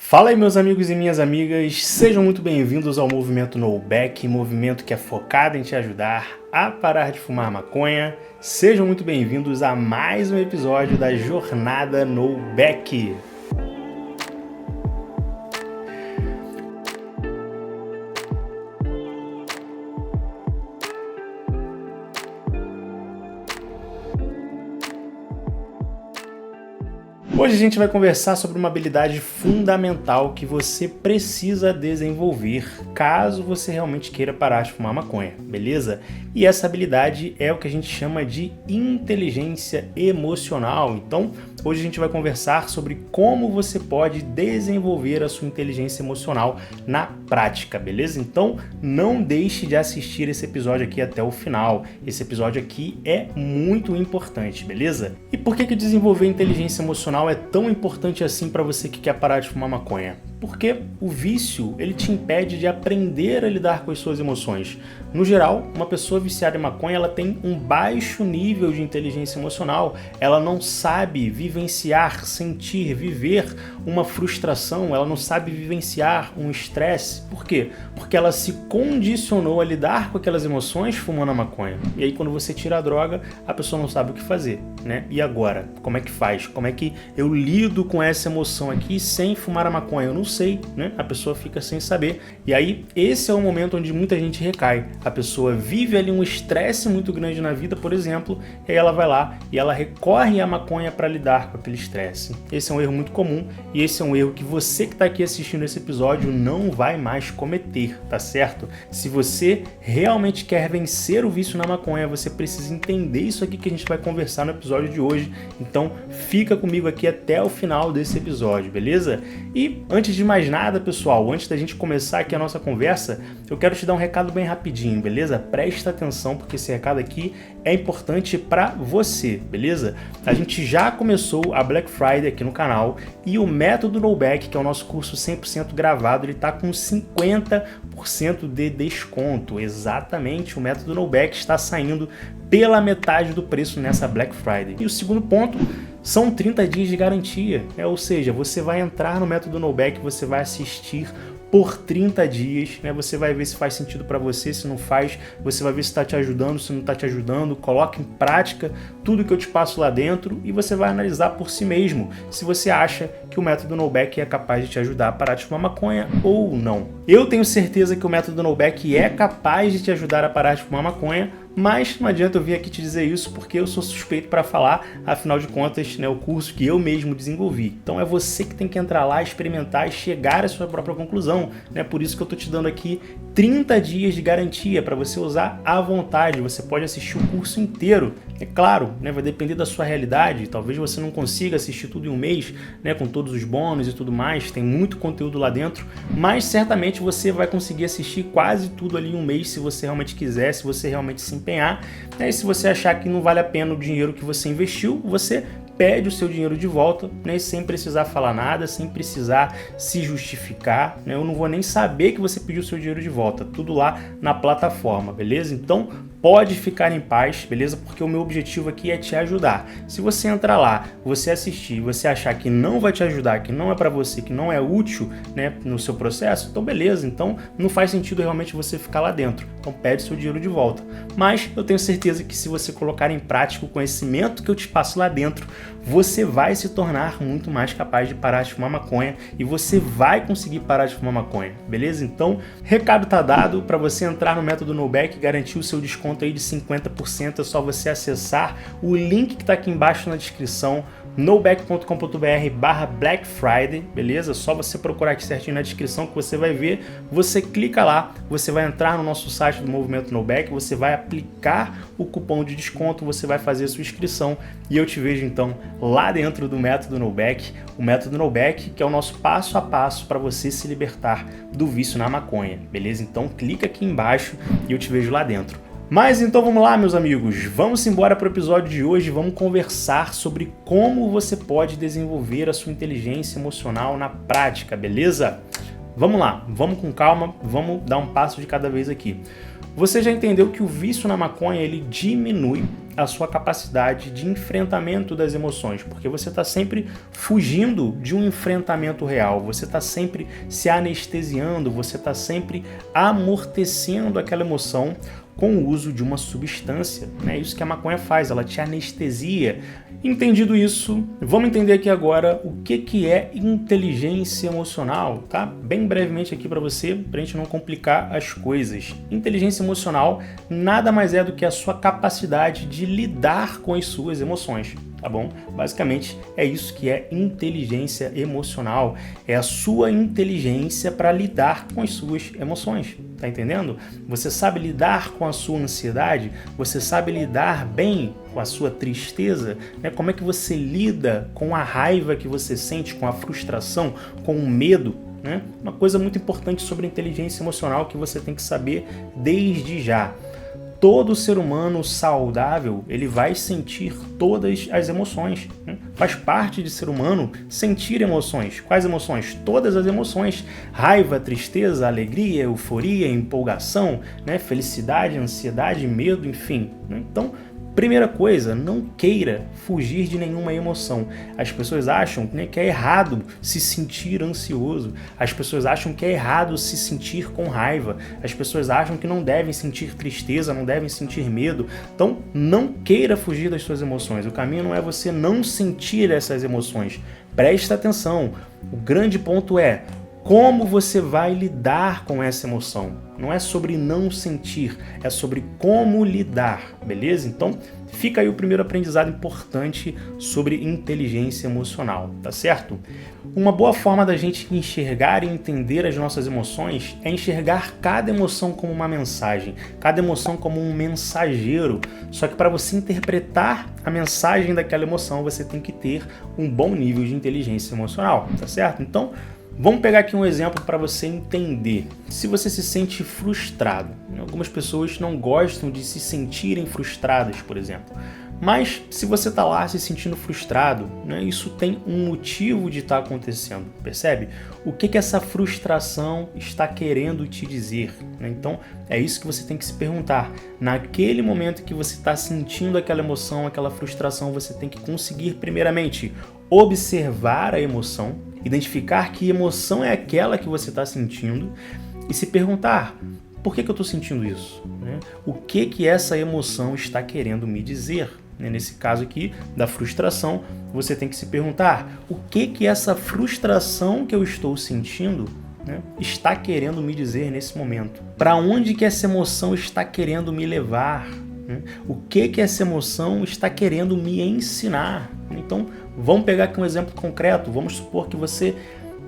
Fala aí, meus amigos e minhas amigas, sejam muito bem-vindos ao Movimento No Back, movimento que é focado em te ajudar a parar de fumar maconha. Sejam muito bem-vindos a mais um episódio da Jornada No Back. Hoje a gente vai conversar sobre uma habilidade fundamental que você precisa desenvolver caso você realmente queira parar de fumar maconha, beleza? E essa habilidade é o que a gente chama de inteligência emocional. Então, hoje a gente vai conversar sobre como você pode desenvolver a sua inteligência emocional na prática, beleza? Então, não deixe de assistir esse episódio aqui até o final. Esse episódio aqui é muito importante, beleza? E por que desenvolver inteligência emocional é tão importante assim para você que quer parar de fumar maconha? Porque o vício, ele te impede de aprender a lidar com as suas emoções. No geral, uma pessoa viciada em maconha, ela tem um baixo nível de inteligência emocional. Ela não sabe vivenciar, sentir, viver uma frustração. Ela não sabe vivenciar um estresse. Por quê? Porque ela se condicionou a lidar com aquelas emoções fumando a maconha. E aí, quando você tira a droga, a pessoa não sabe o que fazer, né? E agora? Como é que faz? Como é que eu lido com essa emoção aqui sem fumar a maconha? Eu não sei, né? A pessoa fica sem saber. E aí, esse é o momento onde muita gente recai. A pessoa vive ali um estresse muito grande na vida, por exemplo, e aí ela vai lá e ela recorre à maconha para lidar com aquele estresse. Esse é um erro muito comum e esse é um erro que você que está aqui assistindo esse episódio não vai mais cometer, tá certo? Se você realmente quer vencer o vício na maconha, você precisa entender isso aqui que a gente vai conversar no episódio de hoje. Então, fica comigo aqui até o final desse episódio, beleza? E antes de mais nada, pessoal, antes da gente começar aqui a nossa conversa, eu quero te dar um recado bem rapidinho, beleza? Presta atenção porque esse recado aqui é importante para você, beleza? A gente já começou a Black Friday aqui no canal e o Método No Back, que é o nosso curso 100% gravado, ele tá com 50% de desconto. Exatamente, o Método No Back está saindo pela metade do preço nessa Black Friday. E o segundo ponto são 30 dias de garantia, ou seja, você vai entrar no Método No Back, você vai assistir por 30 dias, né? Você vai ver se faz sentido para você, se não faz, você vai ver se está te ajudando, se não está te ajudando, coloca em prática tudo que eu te passo lá dentro e você vai analisar por si mesmo se você acha que o Método No Back é capaz de te ajudar a parar de fumar maconha ou não. Eu tenho certeza que o Método No Back é capaz de te ajudar a parar de fumar maconha, mas não adianta eu vir aqui te dizer isso porque eu sou suspeito para falar, afinal de contas, né, o curso que eu mesmo desenvolvi. Então é você que tem que entrar lá, experimentar e chegar à sua própria conclusão, né? Por isso que eu tô te dando aqui 30 dias de garantia para você usar à vontade. Você pode assistir o curso inteiro. É claro, né, vai depender da sua realidade. Talvez você não consiga assistir tudo em um mês, né, com todos os bônus e tudo mais. Tem muito conteúdo lá dentro, mas certamente você vai conseguir assistir quase tudo ali em um mês se você realmente quiser, se você realmente se empenhar. E se você achar que não vale a pena o dinheiro que você investiu, você pede o seu dinheiro de volta, né, sem precisar falar nada, sem precisar se justificar, né? Eu não vou nem saber que você pediu o seu dinheiro de volta, tudo lá na plataforma, beleza? Então, pode ficar em paz, beleza? Porque o meu objetivo aqui é te ajudar. Se você entrar lá, você assistir, você achar que não vai te ajudar, que não é para você, que não é útil, né, no seu processo, então beleza, então não faz sentido realmente você ficar lá dentro. Então pede seu dinheiro de volta. Mas eu tenho certeza que se você colocar em prática o conhecimento que eu te passo lá dentro, você vai se tornar muito mais capaz de parar de fumar maconha e você vai conseguir parar de fumar maconha, beleza? Então, recado tá dado. Para você entrar no Método No Back e garantir o seu desconto aí de 50%, é só você acessar o link que tá aqui embaixo na descrição, noback.com.br/Black Friday, beleza? Só você procurar aqui certinho na descrição que você vai ver, você clica lá, você vai entrar no nosso site do Movimento No Back, você vai aplicar o cupom de desconto, você vai fazer a sua inscrição e eu te vejo então lá dentro do Método No Back, o Método No Back, que é o nosso passo a passo para você se libertar do vício na maconha, beleza? Então clica aqui embaixo e eu te vejo lá dentro. Mas então vamos lá, meus amigos, vamos embora para o episódio de hoje, vamos conversar sobre como você pode desenvolver a sua inteligência emocional na prática, beleza? Vamos lá, vamos com calma, vamos dar um passo de cada vez aqui. Você já entendeu que o vício na maconha ele diminui a sua capacidade de enfrentamento das emoções, porque você está sempre fugindo de um enfrentamento real, você está sempre se anestesiando, você está sempre amortecendo aquela emoção com o uso de uma substância. É isso que a maconha faz, ela te anestesia. Entendido isso, vamos entender aqui agora o que é inteligência emocional, tá? Bem brevemente aqui para você, para a gente não complicar as coisas. Inteligência emocional nada mais é do que a sua capacidade de lidar com as suas emoções, tá bom? Basicamente é isso que é inteligência emocional, é a sua inteligência para lidar com as suas emoções, tá entendendo? Você sabe lidar com a sua ansiedade, você sabe lidar bem com a sua tristeza, né? Como é que você lida com a raiva que você sente, com a frustração, com o medo, né? Uma coisa muito importante sobre inteligência emocional que você tem que saber desde já. Todo ser humano saudável, ele vai sentir todas as emoções, né? Faz parte de ser humano sentir emoções. Quais emoções? Todas as emoções. Raiva, tristeza, alegria, euforia, empolgação, né? Felicidade, ansiedade, medo, enfim, né? Então, primeira coisa, não queira fugir de nenhuma emoção. As pessoas acham, né, que é errado se sentir ansioso. As pessoas acham que é errado se sentir com raiva. As pessoas acham que não devem sentir tristeza, não devem sentir medo. Então, não queira fugir das suas emoções. O caminho não é você não sentir essas emoções. Presta atenção. O grande ponto é como você vai lidar com essa emoção. Não é sobre não sentir, é sobre como lidar, beleza? Então, fica aí o primeiro aprendizado importante sobre inteligência emocional, tá certo? Uma boa forma da gente enxergar e entender as nossas emoções é enxergar cada emoção como uma mensagem, cada emoção como um mensageiro. Só que para você interpretar a mensagem daquela emoção, você tem que ter um bom nível de inteligência emocional, tá certo? Então, vamos pegar aqui um exemplo para você entender. Se você se sente frustrado, algumas pessoas não gostam de se sentirem frustradas, por exemplo. Mas se você está lá se sentindo frustrado, né, isso tem um motivo de estar acontecendo, percebe? O que essa frustração está querendo te dizer? Né? Então é isso que você tem que se perguntar. Naquele momento que você está sentindo aquela emoção, aquela frustração, você tem que conseguir primeiramente observar a emoção, identificar que emoção é aquela que você está sentindo e se perguntar: por que eu estou sentindo isso? Né? O que essa emoção está querendo me dizer? Nesse caso aqui, da frustração, você tem que se perguntar: o que essa frustração que eu estou sentindo, né, está querendo me dizer nesse momento? Para onde que essa emoção está querendo me levar? Né? O que essa emoção está querendo me ensinar? Então, vamos pegar aqui um exemplo concreto. Vamos supor que você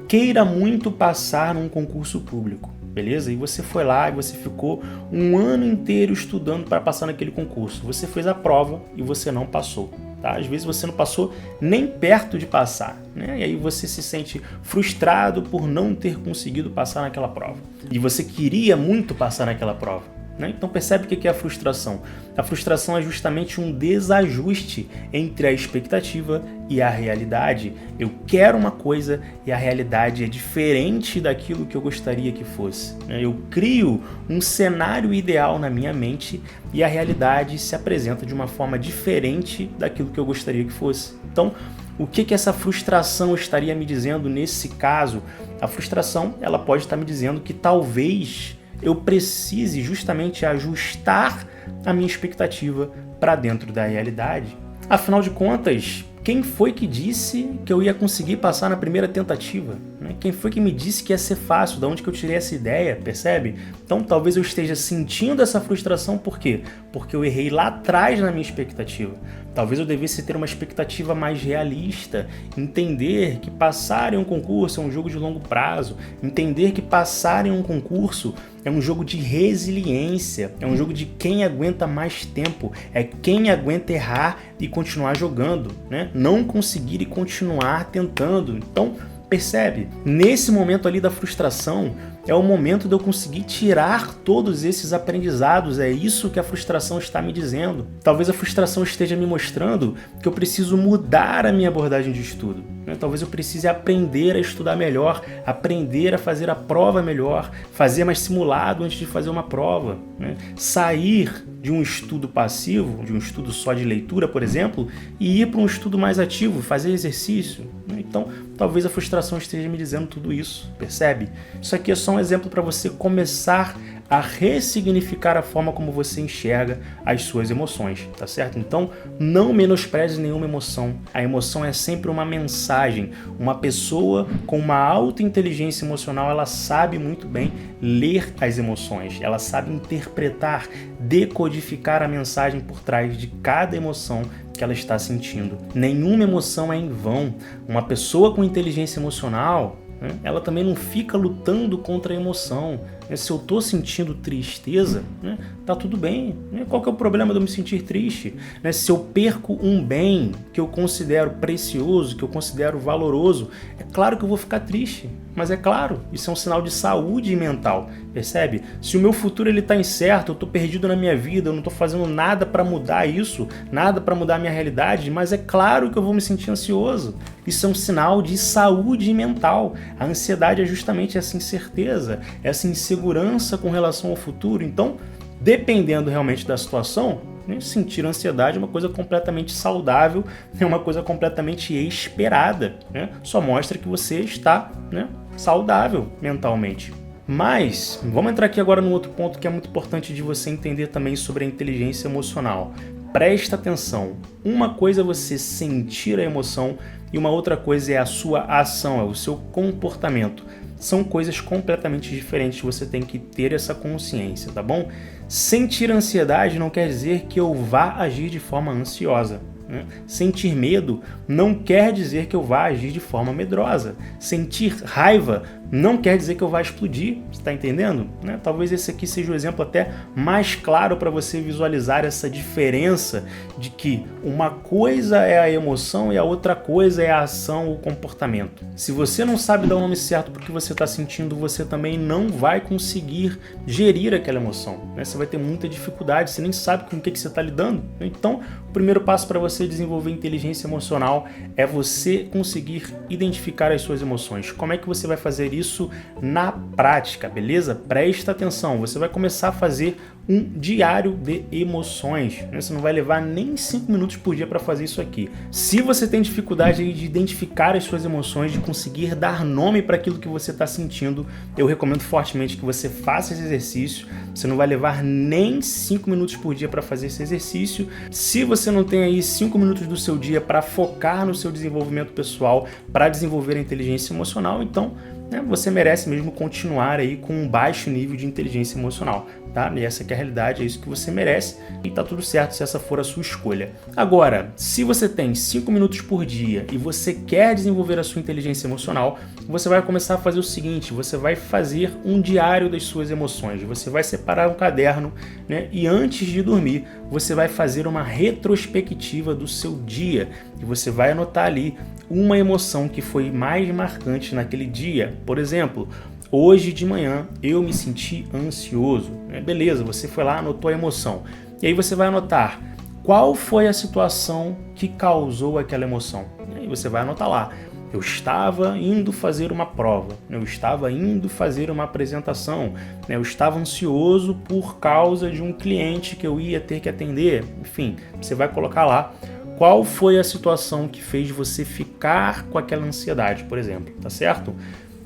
queira muito passar num concurso público, beleza? E você foi lá e você ficou um ano inteiro estudando para passar naquele concurso. Você fez a prova e você não passou, tá? Às vezes você não passou nem perto de passar, né? E aí você se sente frustrado por não ter conseguido passar naquela prova. E você queria muito passar naquela prova. Então percebe o que é a frustração? A frustração é justamente um desajuste entre a expectativa e a realidade. Eu quero uma coisa e a realidade é diferente daquilo que eu gostaria que fosse. Eu crio um cenário ideal na minha mente e a realidade se apresenta de uma forma diferente daquilo que eu gostaria que fosse. Então, o que essa frustração estaria me dizendo nesse caso? A frustração, ela pode estar me dizendo que talvez eu precise justamente ajustar a minha expectativa para dentro da realidade. Afinal de contas, quem foi que disse que eu ia conseguir passar na primeira tentativa? Quem foi que me disse que ia ser fácil? De onde que eu tirei essa ideia, percebe? Então talvez eu esteja sentindo essa frustração, por quê? Porque eu errei lá atrás na minha expectativa. Talvez eu devesse ter uma expectativa mais realista, entender que passar em um concurso é um jogo de longo prazo, entender que passar em um concurso é um jogo de resiliência, é um jogo de quem aguenta mais tempo, é quem aguenta errar e continuar jogando, né? Não conseguir e continuar tentando. Então, percebe? Nesse momento ali da frustração, é o momento de eu conseguir tirar todos esses aprendizados, é isso que a frustração está me dizendo. Talvez a frustração esteja me mostrando que eu preciso mudar a minha abordagem de estudo, né? Talvez eu precise aprender a estudar melhor, aprender a fazer a prova melhor, fazer mais simulado antes de fazer uma prova, né? Sair de um estudo passivo, de um estudo só de leitura, por exemplo, e ir para um estudo mais ativo, fazer exercício, né? Então, talvez a frustração esteja me dizendo tudo isso, percebe? Isso aqui é só um exemplo para você começar a ressignificar a forma como você enxerga as suas emoções, tá certo? Então, não menospreze nenhuma emoção. A emoção é sempre uma mensagem. Uma pessoa com uma alta inteligência emocional, ela sabe muito bem ler as emoções. Ela sabe interpretar, decodificar a mensagem por trás de cada emoção que ela está sentindo. Nenhuma emoção é em vão. Uma pessoa com inteligência emocional, né, ela também não fica lutando contra a emoção. Se eu estou sentindo tristeza, né, tá tudo bem. Né? Qual que é o problema de eu me sentir triste? Né? Se eu perco um bem que eu considero precioso, que eu considero valoroso, é claro que eu vou ficar triste. Mas é claro, isso é um sinal de saúde mental, percebe? Se o meu futuro está incerto, eu estou perdido na minha vida, eu não estou fazendo nada para mudar isso, nada para mudar a minha realidade, mas é claro que eu vou me sentir ansioso. Isso é um sinal de saúde mental. A ansiedade é justamente essa incerteza, essa insegurança com relação ao futuro. Então, dependendo realmente da situação, né, sentir ansiedade é uma coisa completamente saudável, é uma coisa completamente esperada, né? Só mostra que você está, né, saudável mentalmente. Mas, vamos entrar aqui agora num outro ponto que é muito importante de você entender também sobre a inteligência emocional. Presta atenção, uma coisa é você sentir a emoção e uma outra coisa é a sua ação, é o seu comportamento. São coisas completamente diferentes, você tem que ter essa consciência, tá bom? Sentir ansiedade não quer dizer que eu vá agir de forma ansiosa, né? Sentir medo não quer dizer que eu vá agir de forma medrosa. Sentir raiva não quer dizer que eu vá explodir, você está entendendo? Né? Talvez esse aqui seja o exemplo até mais claro para você visualizar essa diferença de que uma coisa é a emoção e a outra coisa é a ação, o comportamento. Se você não sabe dar o nome certo para o que você está sentindo, você também não vai conseguir gerir aquela emoção, né? Você vai ter muita dificuldade, você nem sabe com o que você está lidando. Então, o primeiro passo para você desenvolver inteligência emocional é você conseguir identificar as suas emoções. Como é que você vai fazer isso na prática, beleza? Presta atenção, você vai começar a fazer um diário de emoções, né? Você não vai levar nem 5 minutos por dia para fazer isso aqui. Se você tem dificuldade de identificar as suas emoções, de conseguir dar nome para aquilo que você está sentindo, eu recomendo fortemente que você faça esse exercício. Você não vai levar nem 5 minutos por dia para fazer esse exercício. Se você não tem aí 5 minutos do seu dia para focar no seu desenvolvimento pessoal, para desenvolver a inteligência emocional, então, né, você merece mesmo continuar aí com um baixo nível de inteligência emocional, tá? E essa que é a realidade, é isso que você merece e tá tudo certo se essa for a sua escolha. Agora, se você tem 5 minutos por dia e você quer desenvolver a sua inteligência emocional, você vai começar a fazer o seguinte, você vai fazer um diário das suas emoções, você vai separar um caderno, né, e antes de dormir, você vai fazer uma retrospectiva do seu dia e você vai anotar ali uma emoção que foi mais marcante naquele dia. Por exemplo, hoje de manhã eu me senti ansioso. Beleza, você foi lá, anotou a emoção. E aí você vai anotar qual foi a situação que causou aquela emoção. E aí você vai anotar lá. Eu estava indo fazer uma prova, eu estava indo fazer uma apresentação, eu estava ansioso por causa de um cliente que eu ia ter que atender. Enfim, você vai colocar lá qual foi a situação que fez você ficar com aquela ansiedade, por exemplo, tá certo?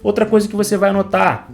Outra coisa que você vai anotar,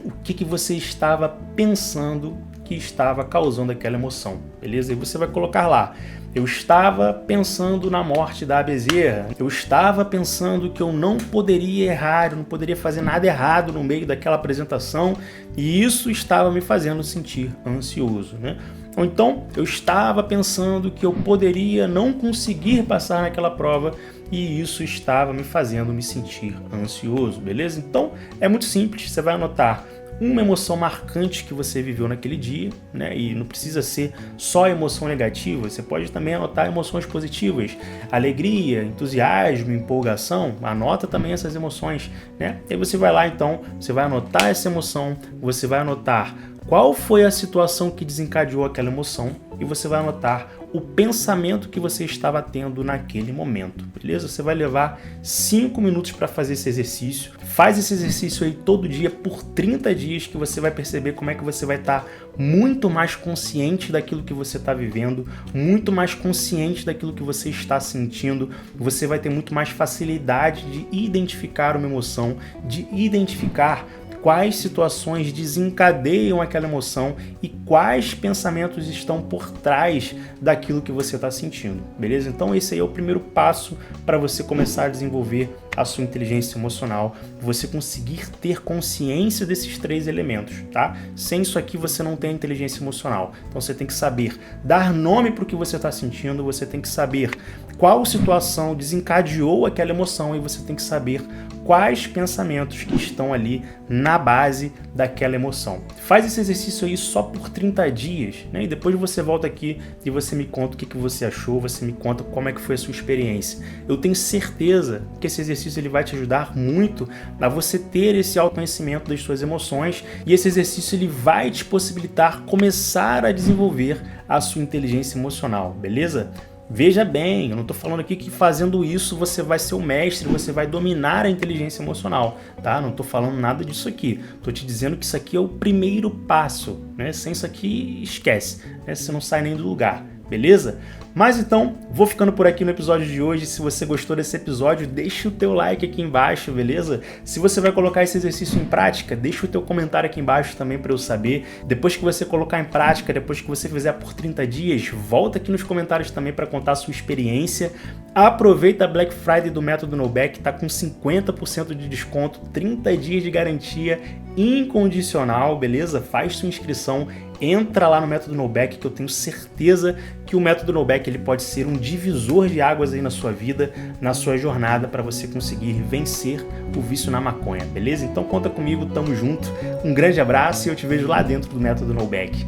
o que você estava pensando que estava causando aquela emoção, beleza? E você vai colocar lá, eu estava pensando na morte da Bezerra, eu estava pensando que eu não poderia errar, eu não poderia fazer nada errado no meio daquela apresentação e isso estava me fazendo sentir ansioso, né? Ou então, eu estava pensando que eu poderia não conseguir passar naquela prova e isso estava me fazendo me sentir ansioso, beleza? Então, é muito simples, você vai anotar uma emoção marcante que você viveu naquele dia, né? E não precisa ser só emoção negativa, você pode também anotar emoções positivas, alegria, entusiasmo, empolgação, anota também essas emoções, né? E aí você vai lá então, você vai anotar essa emoção, você vai anotar qual foi a situação que desencadeou aquela emoção e você vai anotar o pensamento que você estava tendo naquele momento, beleza? Você vai levar 5 minutos para fazer esse exercício. Faz esse exercício aí todo dia por 30 dias que você vai perceber como é que você vai estar muito mais consciente daquilo que você está vivendo, muito mais consciente daquilo que você está sentindo. Você vai ter muito mais facilidade de identificar uma emoção, de identificar quais situações desencadeiam aquela emoção e quais pensamentos estão por trás daquilo que você está sentindo, beleza? Então esse aí é o primeiro passo para você começar a desenvolver a sua inteligência emocional, você conseguir ter consciência desses 3 elementos, tá? Sem isso aqui você não tem inteligência emocional. Então você tem que saber dar nome para o que você está sentindo, você tem que saber qual situação desencadeou aquela emoção e você tem que saber quais pensamentos que estão ali na base daquela emoção. Faz esse exercício aí só por 30 dias, né? E depois você volta aqui e você me conta o que você achou, você me conta como é que foi a sua experiência. Eu tenho certeza que esse exercício ele vai te ajudar muito a você ter esse autoconhecimento das suas emoções e esse exercício ele vai te possibilitar começar a desenvolver a sua inteligência emocional, beleza? Veja bem, eu não estou falando aqui que fazendo isso você vai ser o mestre, você vai dominar a inteligência emocional, tá? Não estou falando nada disso aqui. Estou te dizendo que isso aqui é o primeiro passo, né? Sem isso aqui, esquece, né? Você não sai nem do lugar, beleza? Mas então, vou ficando por aqui no episódio de hoje. Se você gostou desse episódio, deixa o teu like aqui embaixo, beleza? Se você vai colocar esse exercício em prática, deixa o teu comentário aqui embaixo também para eu saber. Depois que você colocar em prática, depois que você fizer por 30 dias, volta aqui nos comentários também para contar a sua experiência. Aproveita a Black Friday do Método Knowback, tá com 50% de desconto, 30 dias de garantia incondicional, beleza? Faz sua inscrição, entra lá no Método Knowback que eu tenho certeza que o Método Knowback ele pode ser um divisor de águas aí na sua vida, na sua jornada para você conseguir vencer o vício na maconha, beleza? Então conta comigo, tamo junto, um grande abraço e eu te vejo lá dentro do Método Knowback.